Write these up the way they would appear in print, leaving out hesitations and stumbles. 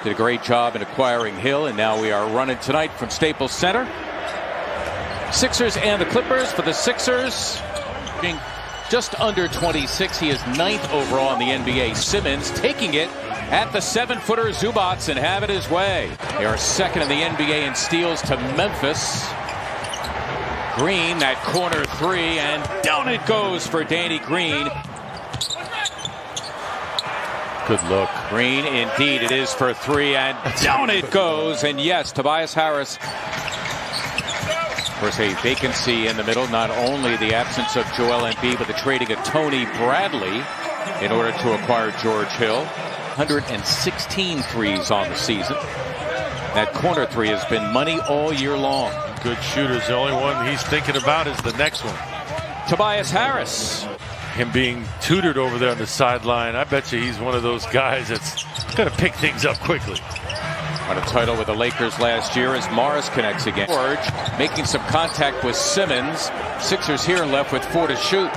Did a great job in acquiring Hill, and now we are running tonight from Staples Center. Sixers and the Clippers. For the Sixers, being just under 26, he is 9th overall in the NBA. Simmons taking it at the 7-footer Zubats and have it his way. They are 2nd in the NBA in steals to Memphis. Green, that corner 3, and down it goes for Danny Green. Good look. Green, indeed, it is for 3, and down it goes. And yes, Tobias Harris. Of course, a vacancy in the middle. Not only the absence of Joel Embiid, but the trading of Tony Bradley in order to acquire George Hill. 116 threes on the season. That corner 3 has been money all year long. Good shooters. The only one he's thinking about is the next one. Tobias Harris. Him being tutored over there on the sideline. I bet you he's one of those guys that's going to pick things up quickly. Won a title with the Lakers last year as Morris connects again. George making some contact with Simmons. Sixers here left with 4 to shoot.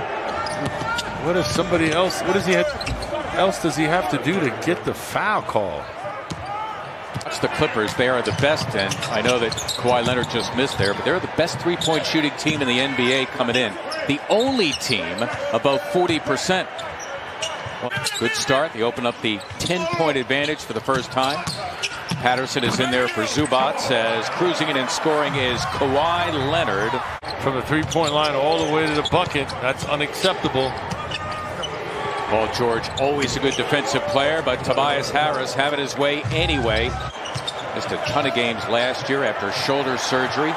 What if somebody else, what does he else does he have to do to get the foul call? Watch the Clippers. They are the best, and I know that Kawhi Leonard just missed there, but they're the best three-point shooting team in the NBA coming in. The only team above 40%. Well, good start. They open up the 10-point advantage for the first time. Patterson is in there for Zubats, as cruising in and scoring is Kawhi Leonard. From the three-point line all the way to the bucket. That's unacceptable. Paul George, always a good defensive player, but Tobias Harris having his way anyway. Missed a ton of games last year after shoulder surgery.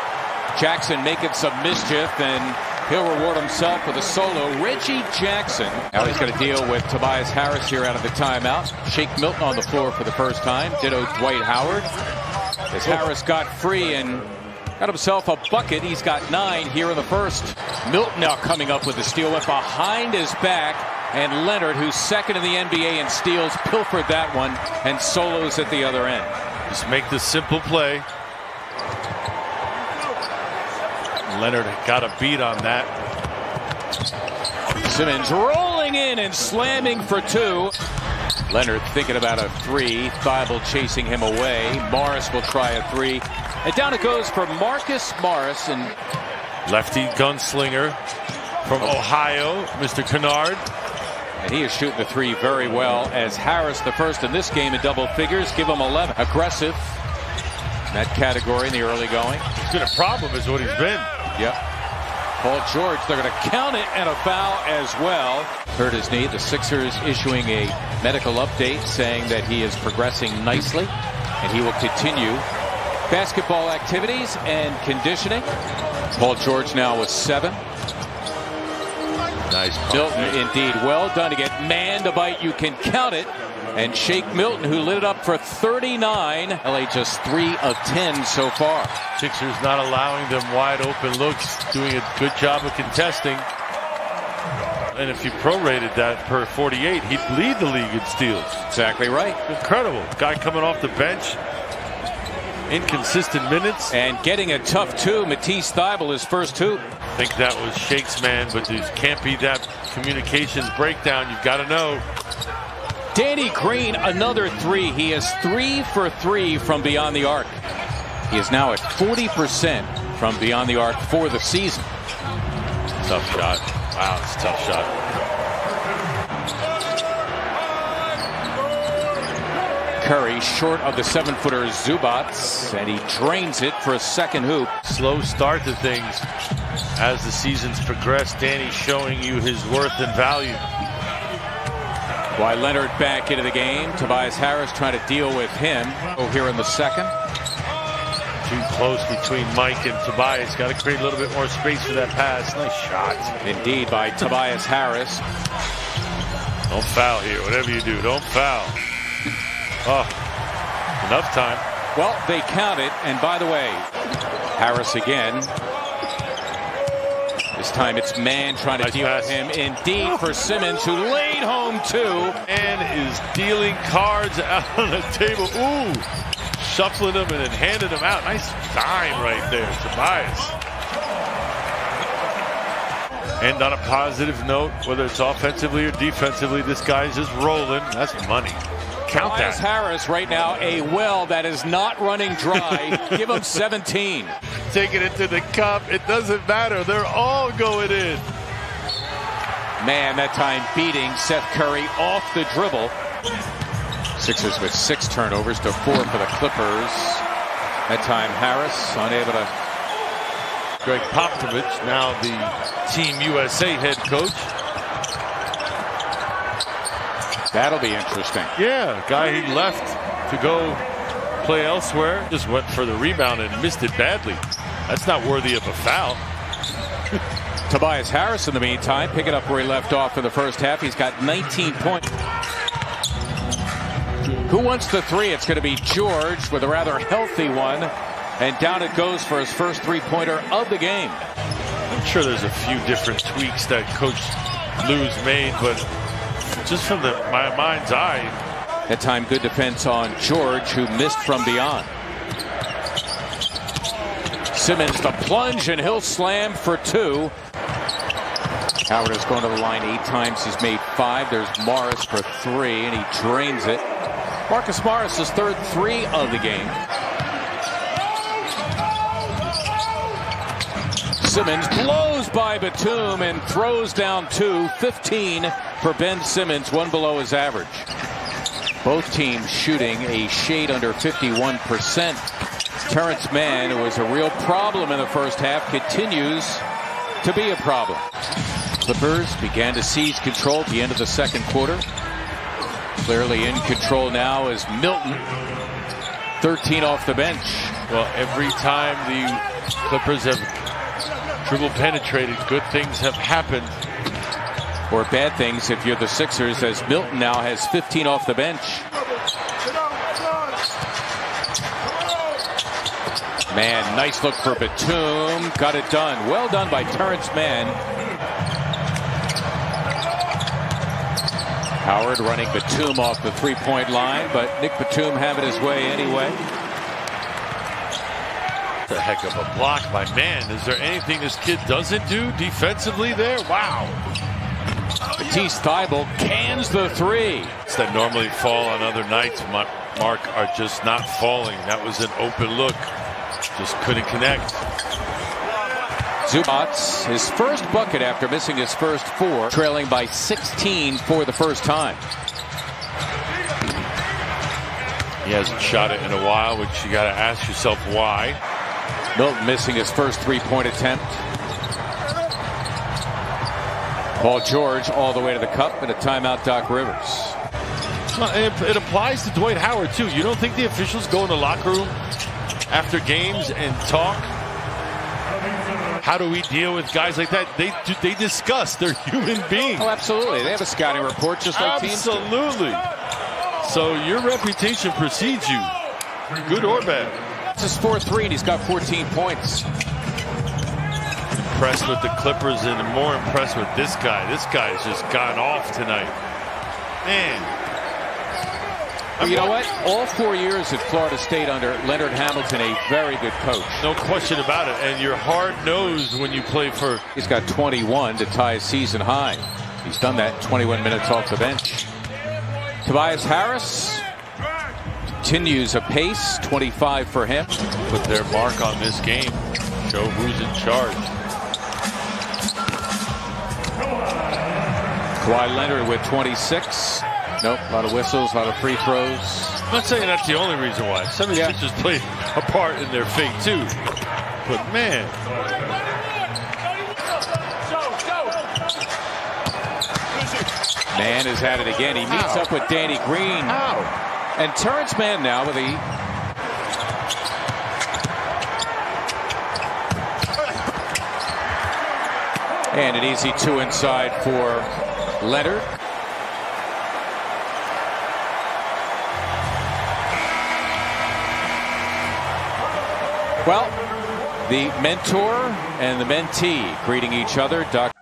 Jackson making some mischief, and he'll reward himself with a solo. Reggie Jackson. Now he's going to deal with Tobias Harris here out of the timeout. Shake Milton on the floor for the first time. Ditto Dwight Howard. As Harris got free and got himself a bucket. He's got 9 here in the first. Milton now coming up with the steal. Went behind his back. And Leonard, who's 2nd in the NBA in steals, pilfered that one and solos at the other end. Just make the simple play. Leonard got a beat on that. Simmons rolling in and slamming for 2. Leonard thinking about a 3. Thibault chasing him away. Morris will try a 3. And down it goes for Marcus Morris. And lefty gunslinger from Ohio, Mr. Kennard. And he is shooting the 3 very well, as Harris, the first in this game in double figures, give him 11. Aggressive in that category in the early going. He's been a problem is what he's been. Yep. Paul George, they're going to count it, and a foul as well. Hurt his knee. The Sixers issuing a medical update saying that he is progressing nicely and he will continue basketball activities and conditioning. Paul George now with 7. Nice. Milton, indeed, well done to get man to bite. You can count it. And Shake Milton, who lit it up for 39. LA just 3 of 10 so far. Sixers not allowing them wide open looks, doing a good job of contesting. And if you prorated that per 48, he'd lead the league in steals. Exactly right. Incredible. Guy coming off the bench. Inconsistent minutes. And getting a tough 2. Matisse Thybulle, his first 2. I think that was Shake's man, but there can't be that communications breakdown. You've got to know. Danny Green, another 3. He is 3 for 3 from beyond the arc. He is now at 40% from beyond the arc for the season. Tough shot. Wow, it's a tough shot. Curry short of the 7-footer Zubats, and he drains it for a second hoop. Slow start to things as the seasons progress. Danny showing you his worth and value. Kawhi Leonard back into the game. Tobias Harris trying to deal with him. Here in the second. Too close between Mike and Tobias. Got to create a little bit more space for that pass. Nice shot. Indeed by Tobias Harris. Don't foul here. Whatever you do, don't foul. Oh, enough time. Well, they count it. And by the way, Harris again. This time it's man trying to deal with him. Indeed for Simmons, who laid home 2. And is dealing cards out on the table. Ooh, shuffling them and then handing them out. Nice dime right there, Tobias. And on a positive note, whether it's offensively or defensively, this guy's just rolling. That's money. Count that. Harris right now, a well that is not running dry. Give him 17. Taking it to the cup. It doesn't matter. They're all going in. Man, that time beating Seth Curry off the dribble. Sixers with 6 turnovers to 4 for the Clippers. That time Harris unable to. Greg Popovich, now the Team USA head coach. That'll be interesting. Yeah, guy he left to go play elsewhere just went for the rebound and missed it badly. That's not worthy of a foul. Tobias Harris, in the meantime, picking up where he left off in the first half. He's got 19 points. Who wants the 3? It's going to be George with a rather healthy one. And down it goes for his first 3-pointer of the game. I'm sure there's a few different tweaks that Coach Lou's made, but just from my mind's eye. That time good defense on George, who missed from beyond. Simmons the plunge, and he'll slam for 2. Howard has gone to the line 8 times. He's made 5. There's Morris for 3, and he drains it. Marcus Morris' his third 3 of the game. Simmons blows by Batum and throws down 2. 15 for Ben Simmons, 1 below his average. Both teams shooting a shade under 51%. Terrence Mann, who was a real problem in the first half, continues to be a problem. Clippers began to seize control at the end of the second quarter. Clearly in control now is Milton. 13 off the bench. Well, every time the Clippers have dribble penetrated, good things have happened. Or bad things if you're the Sixers, as Milton now has 15 off the bench. Man, nice look for Batum. Got it done. Well done by Terrence Mann. Howard running Batum off the 3-point line, but Nick Batum having his way anyway. A heck of a block by Mann. Is there anything this kid doesn't do defensively there? Wow. Matisse Thybulle cans the 3. That normally fall on other nights, Mark, are just not falling. That was an open look. Just couldn't connect. Zubac, his first bucket after missing his first 4, trailing by 16 for the first time. He hasn't shot it in a while, which you got to ask yourself why. Milton missing his first 3-point attempt. Paul George all the way to the cup, and a timeout, Doc Rivers. Well, it applies to Dwight Howard too. You don't think the officials go in the locker room after games and talk? How do we deal with guys like that? They discuss. They're human beings. Oh, absolutely. They have a scouting report just like teams do. Absolutely. So your reputation precedes you, good or bad. It's his 4-3, and he's got 14 points. Impressed with the Clippers and more impressed with this guy. This guy's just gone off tonight. Man. Well, you know what? All 4 years at Florida State under Leonard Hamilton, a very good coach. No question about it. And you're hard-nosed when you play for... He's got 21 to tie his season high. He's done that 21 minutes off the bench. Tobias Harris continues apace, 25 for him. Put their mark on this game. Show who's in charge. Kawhi Leonard with 26. Nope, a lot of whistles, a lot of free throws. I'm not saying that's the only reason why. 76ers played a part in their fate too. But man. Mann has had it again. He meets up with Danny Green. And Terrence Mann now with the... And an easy 2 inside for Leonard. Well, the mentor and the mentee greeting each other. Doc